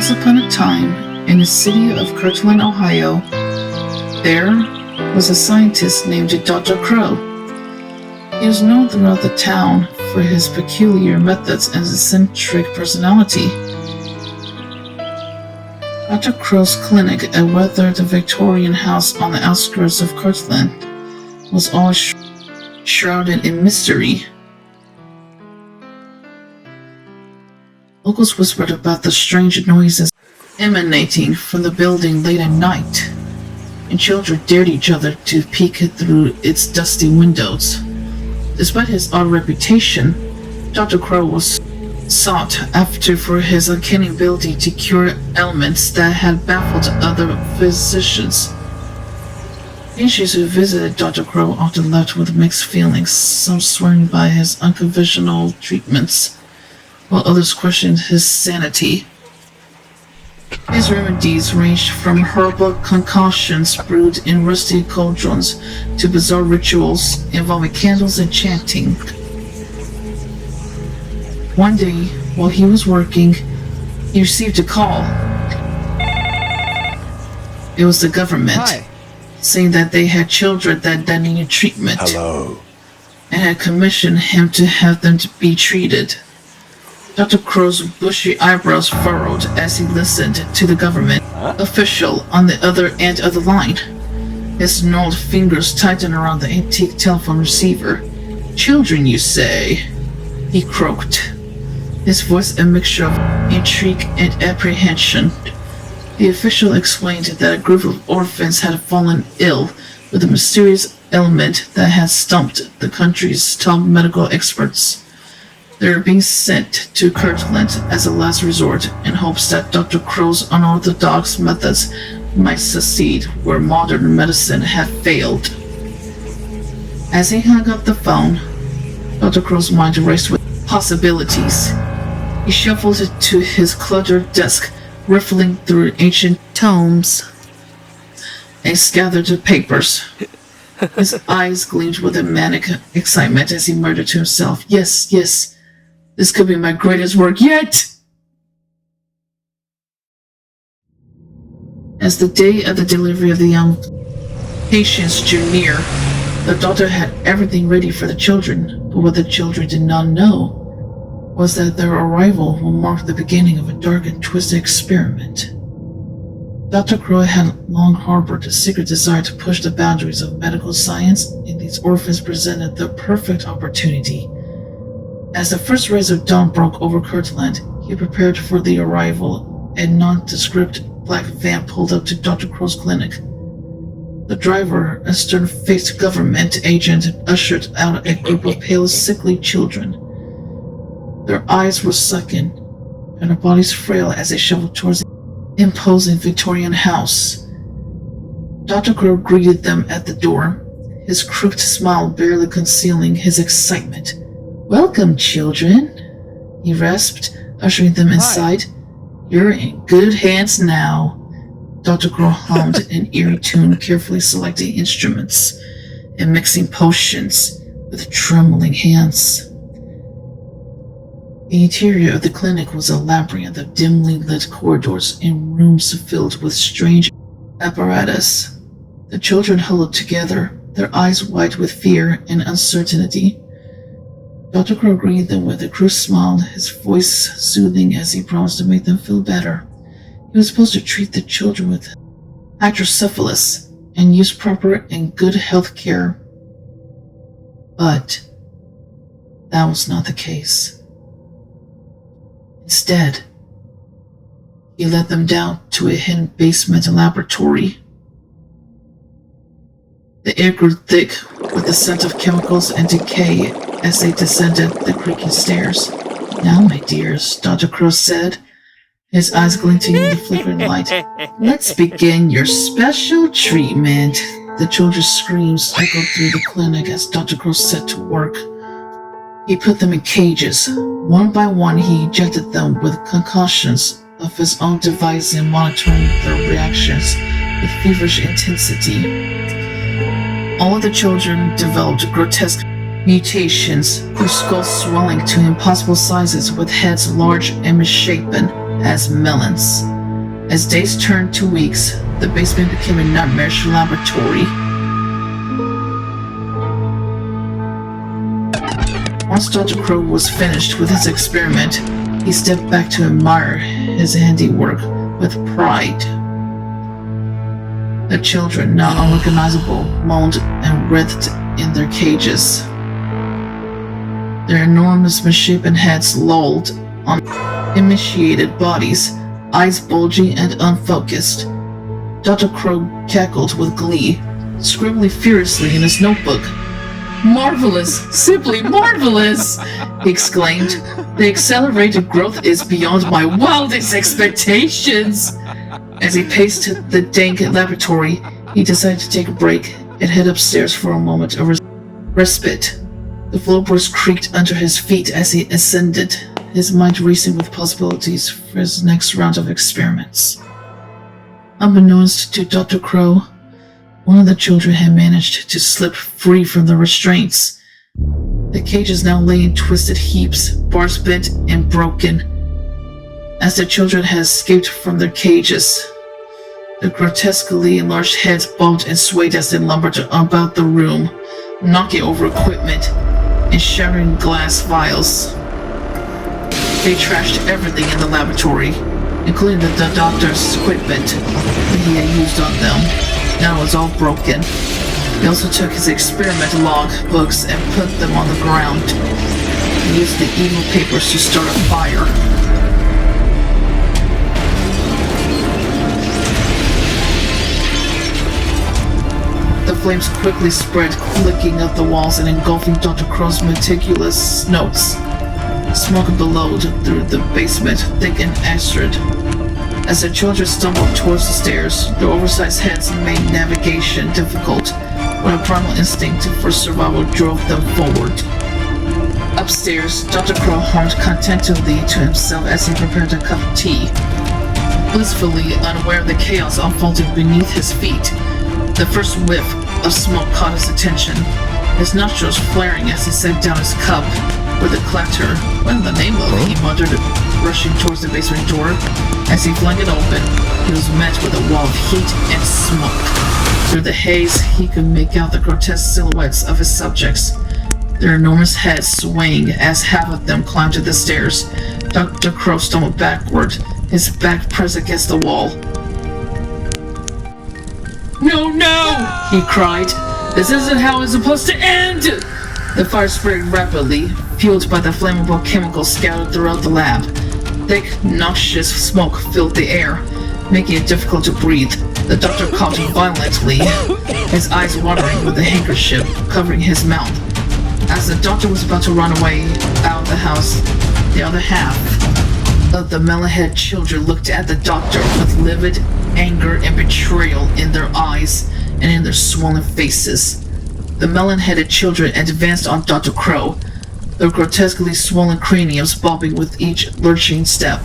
Once upon a time, in the city of Kirtland, Ohio, there was a scientist named Dr. Crow. He was known throughout the town for his peculiar methods and eccentric personality. Dr. Crow's clinic at weathered Victorian house on the outskirts of Kirtland was always shrouded in mystery. Locals whispered about the strange noises emanating from the building late at night, and children dared each other to peek through its dusty windows. Despite his odd reputation, Dr. Crow was sought after for his uncanny ability to cure ailments that had baffled other physicians. Patients who visited Dr. Crow often left with mixed feelings, some swearing by his unconventional treatments, while others questioned his sanity. His remedies ranged from herbal concoctions brewed in rusty cauldrons to bizarre rituals involving candles and chanting. One day, while he was working, he received a call. It was the government, saying that they had children that needed treatment. Hello. And had commissioned him to have them to be treated. Dr. Crow's bushy eyebrows furrowed as he listened to the government official on the other end of the line. His gnarled fingers tightened around the antique telephone receiver. "Children, you say?" he croaked, his voice a mixture of intrigue and apprehension. The official explained that a group of orphans had fallen ill with a mysterious ailment that had stumped the country's top medical experts. They were being sent to Kirtland as a last resort in hopes that Dr. Crow's unorthodox methods might succeed where modern medicine had failed. As he hung up the phone, Dr. Crow's mind raced with possibilities. He shuffled to his cluttered desk, riffling through ancient tomes and scattered papers. His eyes gleamed with a manic excitement as he muttered to himself, Yes, this could be my greatest work yet! As the day of the delivery of the young patients drew near, the doctor had everything ready for the children, but what the children did not know was that their arrival would mark the beginning of a dark and twisted experiment. Dr. Crow had long harbored a secret desire to push the boundaries of medical science, and these orphans presented the perfect opportunity. As the first rays of dawn broke over Kirtland, he prepared for the arrival. A nondescript black van pulled up to Dr. Crow's clinic. The driver, a stern-faced government agent, ushered out a group of pale, sickly children. Their eyes were sunken, and their bodies frail as they shuffled towards the imposing Victorian house. Dr. Crow greeted them at the door, his crooked smile barely concealing his excitement. "Welcome, children," he rasped, ushering them inside. "You're in good hands now." Dr. Crow hummed an eerie tune, carefully selecting instruments and mixing potions with trembling hands. The interior of the clinic was a labyrinth of dimly lit corridors and rooms filled with strange apparatus. The children huddled together, their eyes wide with fear and uncertainty. Dr. Crow greeted them with a crude smile, his voice soothing as he promised to make them feel better. He was supposed to treat the children with hydrocephalus and use proper and good health care. But that was not the case. Instead, he led them down to a hidden basement laboratory. The air grew thick with the scent of chemicals and decay as they descended the creaking stairs. "Now, my dears," Dr. Crow said, his eyes glinting in the flickering light, "let's begin your special treatment." The children's screams echoed through the clinic as Dr. Crow set to work. He put them in cages. One by one, he injected them with concoctions of his own devising, monitoring their reactions with feverish intensity. All of the children developed grotesque mutations, their skulls swelling to impossible sizes with heads large and misshapen as melons. As days turned to weeks, the basement became a nightmarish laboratory. Once Dr. Crow was finished with his experiment, he stepped back to admire his handiwork with pride. The children, now unrecognizable, moaned and writhed in their cages. Their enormous misshapen heads lolled on emaciated bodies, eyes bulging and unfocused. Dr. Crow cackled with glee, scribbling furiously in his notebook. "Marvelous! Simply marvelous!" he exclaimed. "The accelerated growth is beyond my wildest expectations!" As he paced the dank laboratory, he decided to take a break and head upstairs for a moment of respite. The floorboards creaked under his feet as he ascended, his mind racing with possibilities for his next round of experiments. Unbeknownst to Dr. Crow, one of the children had managed to slip free from the restraints. The cages now lay in twisted heaps, bars bent and broken. As the children had escaped from their cages, the grotesquely enlarged heads bobbed and swayed as they lumbered about the room, knocking over equipment and shattering glass vials. They trashed everything in the laboratory, including the doctor's equipment that he had used on them. Now it was all broken. They also took his experiment log books and put them on the ground. He used the evil papers to start a fire. The flames quickly spread, flicking up the walls and engulfing Dr. Crow's meticulous notes. Smoke billowed through the basement, thick and acrid. As the children stumbled towards the stairs, their oversized heads made navigation difficult, when a primal instinct for survival drove them forward. Upstairs, Dr. Crow hummed contentedly to himself as he prepared a cup of tea. Blissfully unaware of the chaos unfolding beneath his feet, the first whiff of smoke caught his attention, his nostrils flaring as he set down his cup. With a clatter, "What in the name of?" he muttered, rushing towards the basement door. As he flung it open, he was met with a wall of heat and smoke. Through the haze, he could make out the grotesque silhouettes of his subjects, their enormous heads swaying as half of them climbed to the stairs. Dr. Crow stumbled backward, his back pressed against the wall. "No, no!" he cried. "This isn't how it's supposed to end!" The fire spread rapidly, fueled by the flammable chemicals scattered throughout the lab. Thick, noxious smoke filled the air, making it difficult to breathe. The doctor coughed violently, his eyes watering with the handkerchief covering his mouth. As the doctor was about to run away out of the house, the other half of the melon-head children looked at the doctor with livid anger and betrayal in their eyes and in their swollen faces. The melon-headed children advanced on Dr. Crow, their grotesquely swollen craniums bobbing with each lurching step.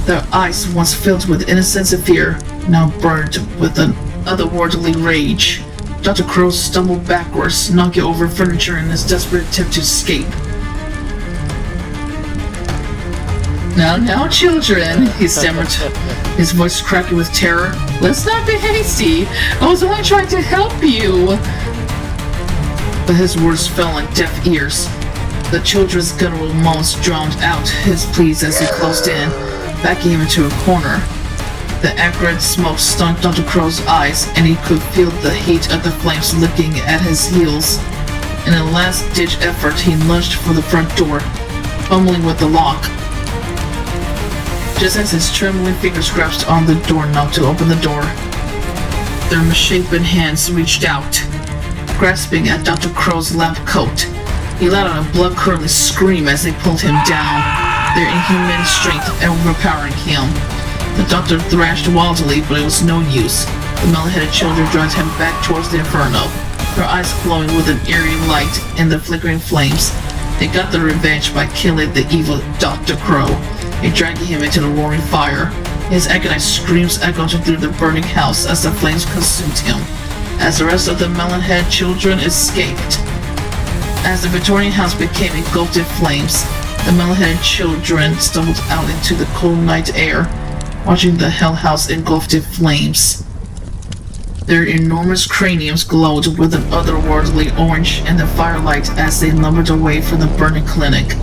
Their eyes, once filled with innocence and fear, now burned with an otherworldly rage. Dr. Crow stumbled backwards, knocking over furniture in his desperate attempt to escape. Now, children," he stammered, his voice cracking with terror. "Let's not be hasty. I was only trying to help you." But his words fell on deaf ears. The children's guttural moans drowned out his pleas as he closed in, backing him into a corner. The acrid smoke stung Dr. Crow's eyes, and he could feel the heat of the flames licking at his heels. In a last-ditch effort, he lunged for the front door, fumbling with the lock. Just as his trembling fingers grasped on the doorknob to open the door, their misshapen hands reached out, grasping at Dr. Crow's lab coat. He let out a blood-curdling scream as they pulled him down, their inhuman strength overpowering him. The doctor thrashed wildly, but it was no use. The melon-headed children dragged him back towards the inferno, their eyes glowing with an eerie light in the flickering flames. They got their revenge by killing the evil Dr. Crow and dragging him into the roaring fire. His agonized screams echoed through the burning house as the flames consumed him, as the rest of the melon-head children escaped. As the Victorian house became engulfed in flames, the melon-headed children stumbled out into the cold night air, watching the Hell House engulfed in flames. Their enormous craniums glowed with an otherworldly orange in the firelight as they lumbered away from the burning clinic.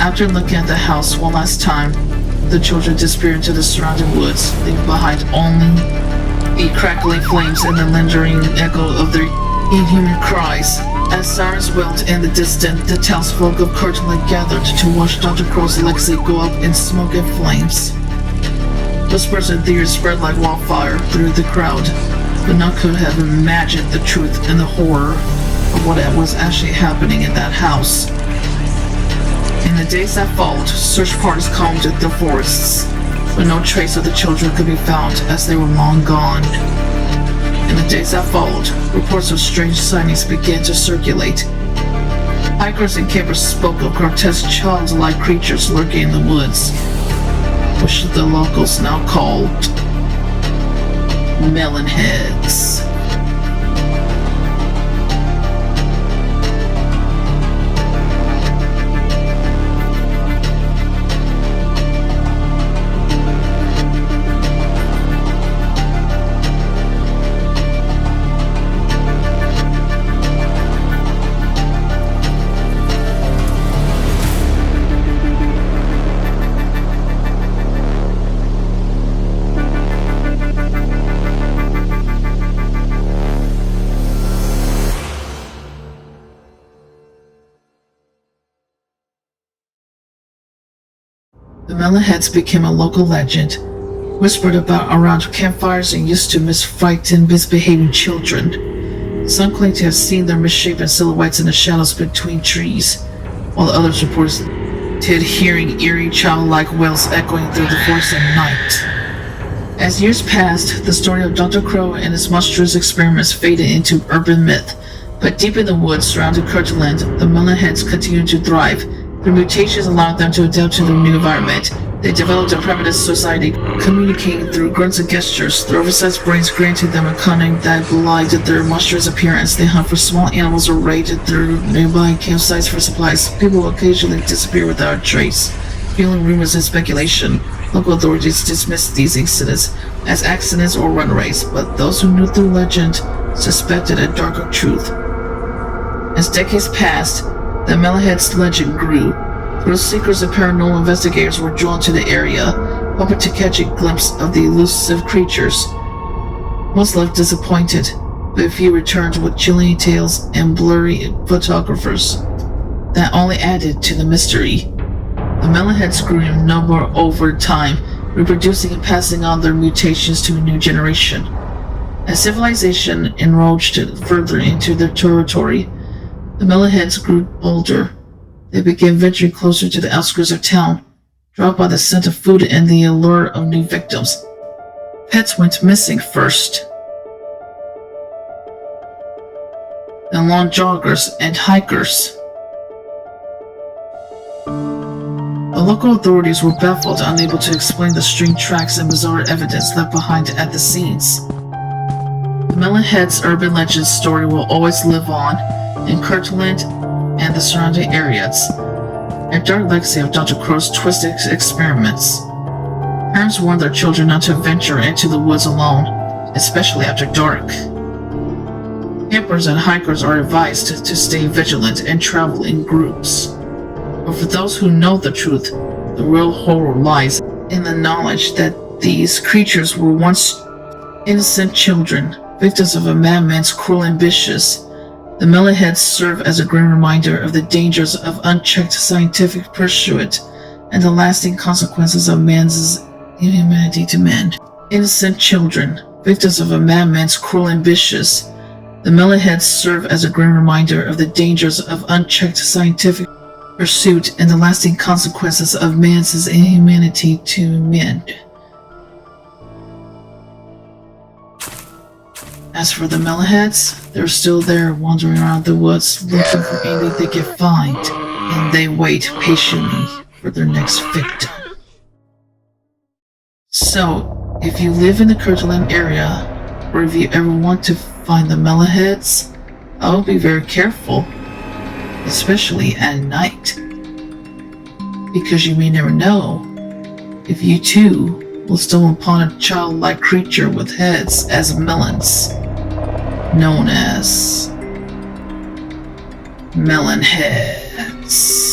After looking at the house one last time, the children disappeared into the surrounding woods, leaving behind only the crackling flames and the lingering echo of their inhuman cries. As sirens wailed in the distance, the townsfolk of Kirtland gathered to watch Dr. Crow's legacy go up in smoke and flames. Whispers and theories spread like wildfire through the crowd, but none could have imagined the truth and the horror of what was actually happening in that house. In the days that followed, search parties combed the forests, but no trace of the children could be found as they were long gone. In the days that followed, reports of strange sightings began to circulate. Hikers and campers spoke of grotesque childlike creatures lurking in the woods, which the locals now called Melon Heads. The Melon Heads became a local legend, whispered about around campfires and used to misfrighten misbehaving children. Some claim to have seen their misshapen silhouettes in the shadows between trees, while others reported hearing eerie childlike wails echoing through the forest at night. As years passed, the story of Dr. Crow and his monstrous experiments faded into urban myth, but deep in the woods surrounding Kirtland, the Melon Heads continued to thrive. Their mutations allowed them to adapt to the new environment. They developed a primitive society, communicating through grunts and gestures. Their oversized brains granted them a cunning that belied their monstrous appearance. They hunt for small animals or raided through nearby campsites for supplies. People occasionally disappear without a trace. Fueling rumors and speculation, local authorities dismissed these incidents as accidents or runaways, but those who knew the legend suspected a darker truth. As decades passed, the Melon Heads legend grew. Thrill seekers and paranormal investigators were drawn to the area, hoping to catch a glimpse of the elusive creatures. Most left disappointed, but a few returned with chilling tales and blurry photographers that only added to the mystery. The Melon Heads grew in number over time, reproducing and passing on their mutations to a new generation. As civilization encroached further into their territory, the Melon Heads grew bolder. They began venturing closer to the outskirts of town, drawn by the scent of food and the allure of new victims. Pets went missing first, then long joggers and hikers. The local authorities were baffled, unable to explain the strange tracks and bizarre evidence left behind at the scenes. The Melon Heads urban legend story will always live on in Kirtland and the surrounding areas, a dark legacy of Dr. Crow's twisted experiments. Parents warn their children not to venture into the woods alone, especially after dark. Campers and hikers are advised to stay vigilant and travel in groups. But for those who know the truth, the real horror lies in the knowledge that these creatures were once innocent children, victims of a madman's cruel ambitions. The Melon Heads serve as a grim reminder of the dangers of unchecked scientific pursuit and the lasting consequences of man's inhumanity to men. Innocent children, victims of a madman's cruel ambitions. The Melon Heads serve as a grim reminder of the dangers of unchecked scientific pursuit and the lasting consequences of man's inhumanity to men. As for the Melon Heads, they're still there wandering around the woods looking for anything they can find, and they wait patiently for their next victim. So, if you live in the Kirtland area, or if you ever want to find the Melon Heads, I will be very careful, especially at night, because you may never know if you too will stumble upon a childlike creature with heads as melons, known as Melon Heads.